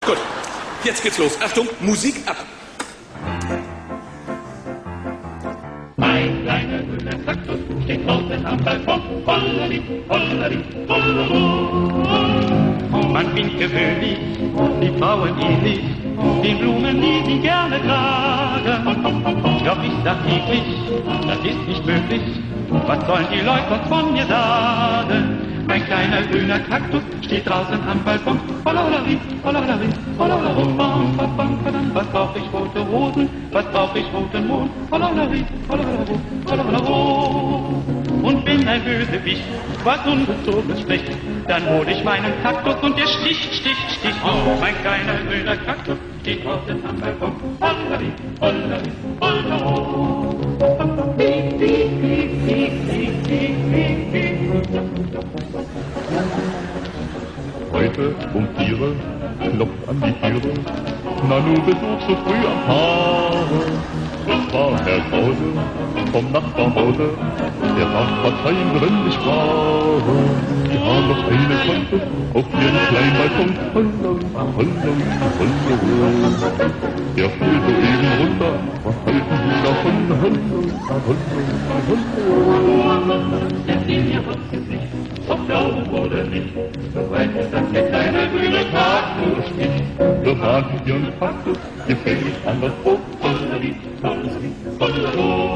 Gut, jetzt geht's los. Achtung, Musik ab. Ein kleiner grüner Kaktus steht draußen am Balkon. Hollari, hollari, hollari. Man findet gewöhnlich die Frauen ähnlich, den Blumen, die sie gerne tragen. Doch ich sag täglich, das ist nicht möglich. Was sollen die Leute sonst von mir sagen? Mein kleiner grüner Kaktus steht draußen am Balkon. Hollari, hollari, hollari, bam, bam, bam, bam. Was brauch ich rote Rosen? Was brauch ich roten Mond? Hollari, hollari, hollari. Und wenn ein Bösewicht was Ungezogenes spricht, dann hol ich meinen Kaktus und der sticht, sticht, sticht. Mein kleiner grüner Kaktus steht draußen am Balkon. Hollari, hollari, hollari. Piep, piep, piep, piep, piep, piep, piep. Heute um 4 klopft an die Türe, Nanu Besuch so früh am Tage. Das war Herr Krause vom Nachbarhause, der macht Parteien gründlich Sprache. Die haben noch eine Konto auf ihren kleinen Balkon. Hollari, hollari, hollari. Der fiel soeben runter, was halten Sie davon? Hollari. Doch glauben wurde nicht, so weit ist das der kleine grüne Kaktus nicht. Bewahren Sie Ihren Kaktus, gefällig an das Brot. Hollari, hollari, hollari.